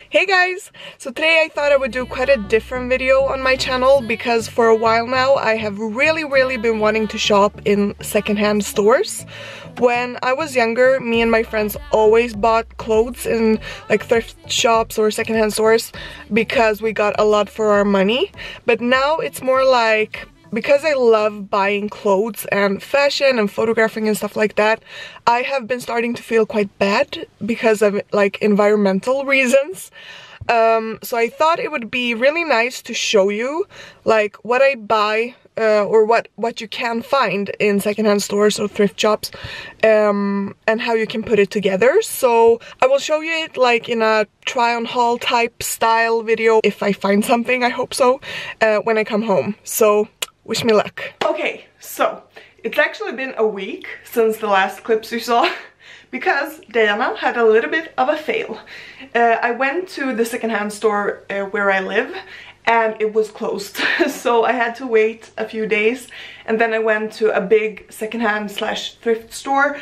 Hey guys! So today I thought I would do quite a different video on my channel because for a while now I have really been wanting to shop in secondhand stores. When I was younger, me and my friends always bought clothes in like thrift shops or secondhand stores because we got a lot for our money. But now it's more like, because I love buying clothes and fashion and photographing and stuff like that, I have been starting to feel quite bad because of like environmental reasons. So I thought it would be really nice to show you like what I buy or what you can find in secondhand stores or thrift shops, and how you can put it together. So I will show you it like in a try on haul type style video if I find something, I hope so, when I come home. So wish me luck. Okay, so it's actually been a week since the last clips you saw because Dejana had a little bit of a fail. I went to the secondhand store where I live and it was closed. So I had to wait a few days, and then I went to a big secondhand slash thrift store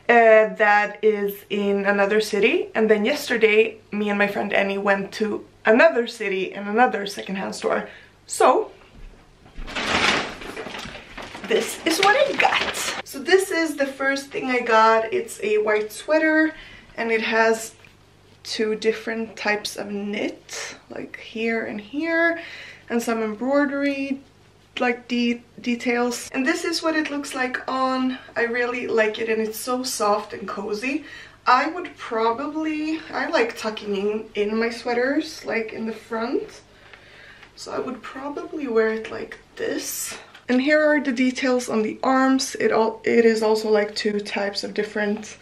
that is in another city. And then yesterday, me and my friend Annie went to another city and another secondhand store. So this is what I got. So this is the first thing I got. It's a white sweater and it has two different types of knit, like here and here, and some embroidery like details. And this is what it looks like on. I really like it and it's so soft and cozy. I like tucking in my sweaters like in the front, so I would probably wear it like this. And here are the details on the arms. It is also like two types of different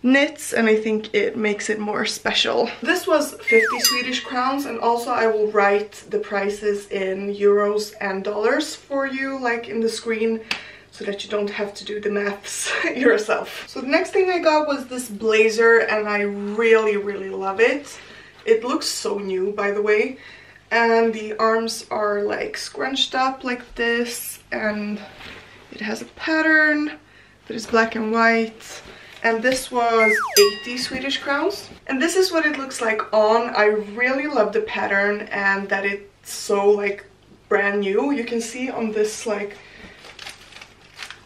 knits, and I think it makes it more special. This was 50 Swedish crowns, and also I will write the prices in euros and dollars for you, like in the screen, so that you don't have to do the maths yourself. So the next thing I got was this blazer, and I really love it. It looks so new, by the way. And the arms are like scrunched up like this, and it has a pattern that is black and white. And this was 80 Swedish crowns. And this is what it looks like on. I really love the pattern and that it's so like brand new. You can see on this like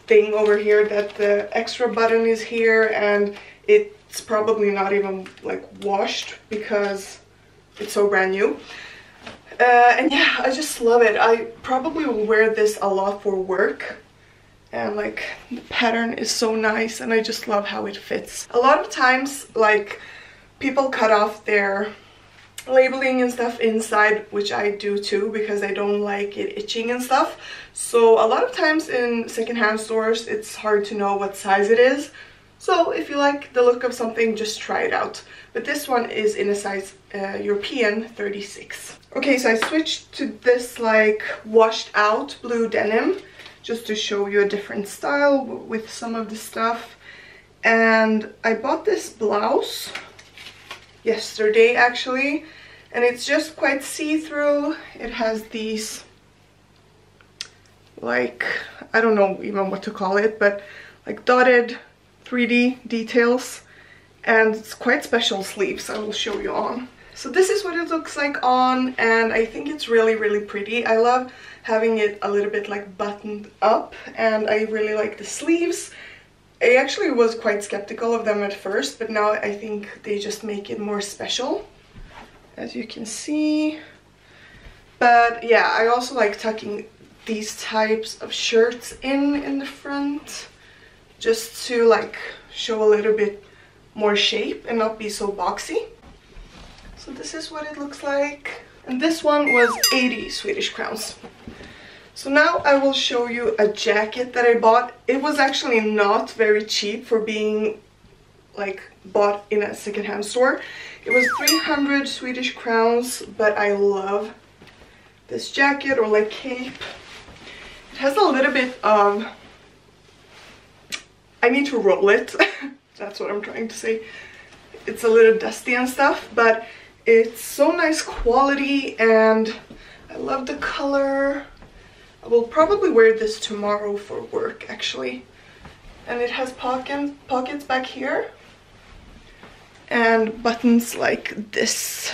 thing over here that the extra button is here, and it's probably not even like washed because it's so brand new. And yeah, I just love it. I probably will wear this a lot for work, and like the pattern is so nice and I just love how it fits. A lot of times like people cut off their labeling and stuff inside, which I do too because I don't like it itching and stuff. So a lot of times in secondhand stores it's hard to know what size it is. So if you like the look of something, just try it out. But this one is in a size European 36. Okay, so I switched to this like washed out blue denim just to show you a different style with some of the stuff. And I bought this blouse yesterday actually, and it's just quite see-through. It has these like, I don't know even what to call it, but like dotted 3D details, and it's quite special sleeves. I will show you on. So this is what it looks like on, and I think it's really pretty. I love having it a little bit like buttoned up, and I really like the sleeves. I actually was quite skeptical of them at first, but now I think they just make it more special, as you can see. But yeah, I also like tucking these types of shirts in the front, just to like show a little bit more shape and not be so boxy. So this is what it looks like. And this one was 80 Swedish crowns. So now I will show you a jacket that I bought. It was actually not very cheap for being like bought in a secondhand store. It was 300 Swedish crowns, but I love this jacket or like cape. It has a little bit of, I need to roll it. That's what I'm trying to say. It's a little dusty and stuff, but it's so nice quality and I love the color. I will probably wear this tomorrow for work actually. And it has pockets back here and buttons like this.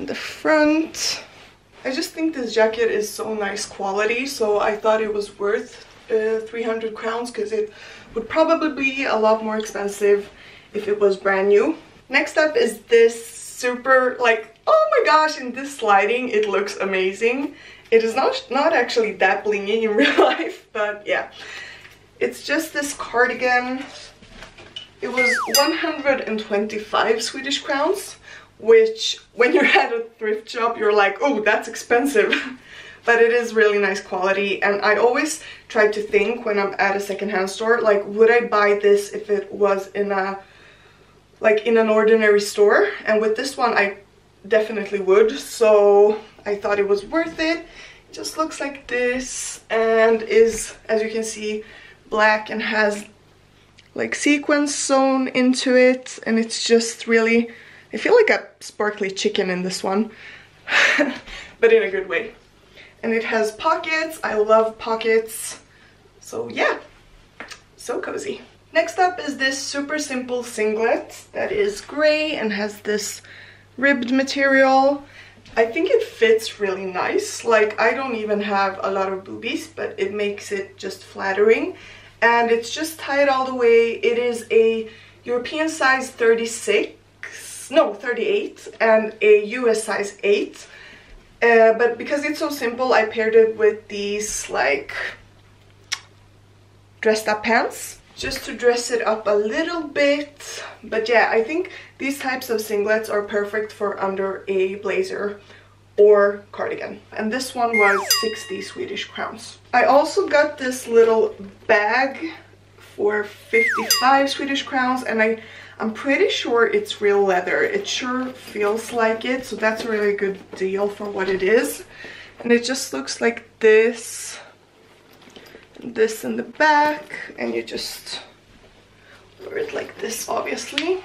in the front. I just think this jacket is so nice quality, so I thought it was worth 300 crowns because it would probably be a lot more expensive if it was brand new. Next up is this super, like, oh my gosh, in this lighting it looks amazing. It is not actually that blingy in real life, but yeah. It's just this cardigan. It was 125 Swedish crowns, which when you're at a thrift shop, you're like, oh, that's expensive. But it is really nice quality, and I always try to think when I'm at a secondhand store, like, would I buy this if it was in a, like, in an ordinary store? And with this one, I definitely would, so I thought it was worth it. It just looks like this, and is, as you can see, black and has like sequins sewn into it, and it's just really, I feel like a sparkly chicken in this one, but in a good way. And it has pockets. I love pockets, so yeah, so cozy. Next up is this super simple singlet that is gray and has this ribbed material. I think it fits really nice. Like, I don't even have a lot of boobies, but it makes it just flattering. And it's just tied all the way. It is a European size 38 and a US size 8. But because it's so simple, I paired it with these like dressed up pants just to dress it up a little bit. But yeah, I think these types of singlets are perfect for under a blazer or cardigan. And this one was 60 Swedish crowns. I also got this little bag for 55 Swedish crowns, and I'm pretty sure it's real leather. It sure feels like it, so that's a really good deal for what it is. And it just looks like this. This in the back, and you just wear it like this, obviously.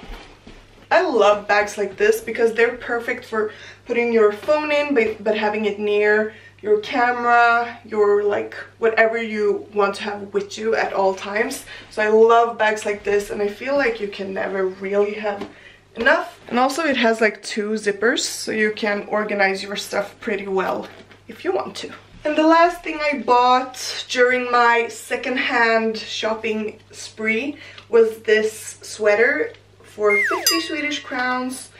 I love bags like this because they're perfect for putting your phone in, but having it near your camera, your like whatever you want to have with you at all times. So I love bags like this, and I feel like you can never really have enough. And also it has like 2 zippers, so you can organize your stuff pretty well if you want to. And the last thing I bought during my secondhand shopping spree was this sweater for 50 Swedish crowns,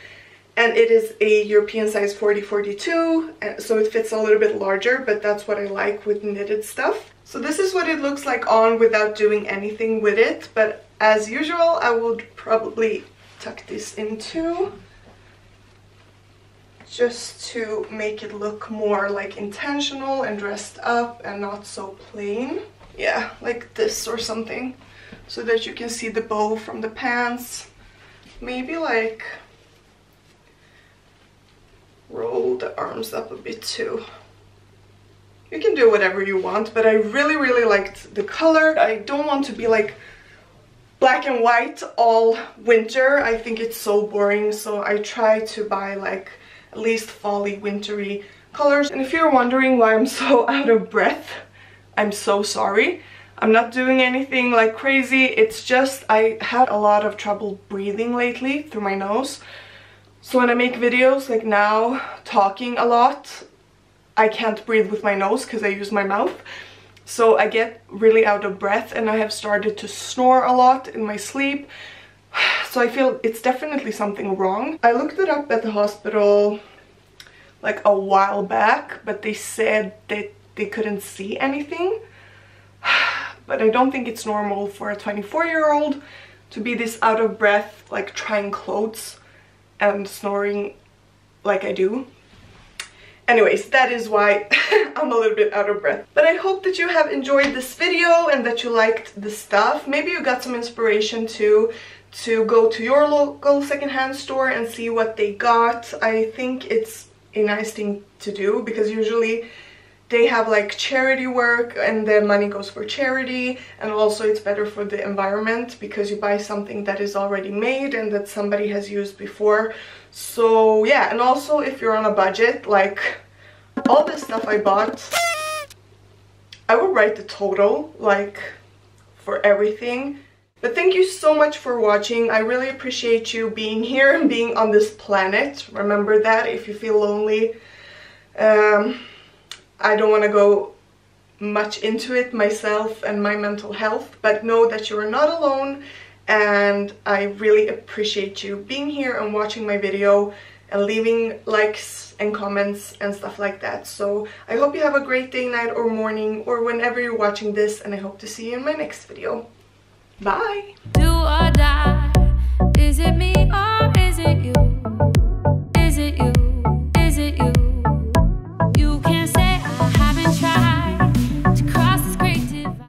and it is a European size 40-42, so it fits a little bit larger, but that's what I like with knitted stuff. So this is what it looks like on without doing anything with it, but as usual I would probably tuck this into just to make it look more like intentional and dressed up and not so plain. Yeah, like this or something, so that you can see the bow from the pants. Maybe like roll the arms up a bit too. You can do whatever you want, but I really liked the color. I don't want to be like black and white all winter. I think it's so boring, so I try to buy like at least fall-y, wintry colors. And if you're wondering why I'm so out of breath, I'm so sorry. I'm not doing anything like crazy. It's just I had a lot of trouble breathing lately through my nose. So when I make videos like now, talking a lot, I can't breathe with my nose because I use my mouth. So I get really out of breath, and I have started to snore a lot in my sleep. So I feel it's definitely something wrong. I looked it up at the hospital like a while back, but they said that they couldn't see anything. But I don't think it's normal for a 24-year-old to be this out of breath, like trying clothes and snoring like I do. Anyways, that is why I'm a little bit out of breath. But I hope that you have enjoyed this video and that you liked the stuff. Maybe you got some inspiration to go to your local secondhand store and see what they got. I think it's a nice thing to do because usually they have like charity work and the money goes for charity, and also it's better for the environment because you buy something that is already made and that somebody has used before. So yeah, and also if you're on a budget, like all this stuff I bought, I would write the total like for everything. But thank you so much for watching. I really appreciate you being here and being on this planet. Remember that if you feel lonely. I don't want to go much into it myself and my mental health, but know that you are not alone, and I really appreciate you being here and watching my video and leaving likes and comments and stuff like that. So I hope you have a great day, night or morning or whenever you're watching this, and I hope to see you in my next video. Bye! Do or die, is it me?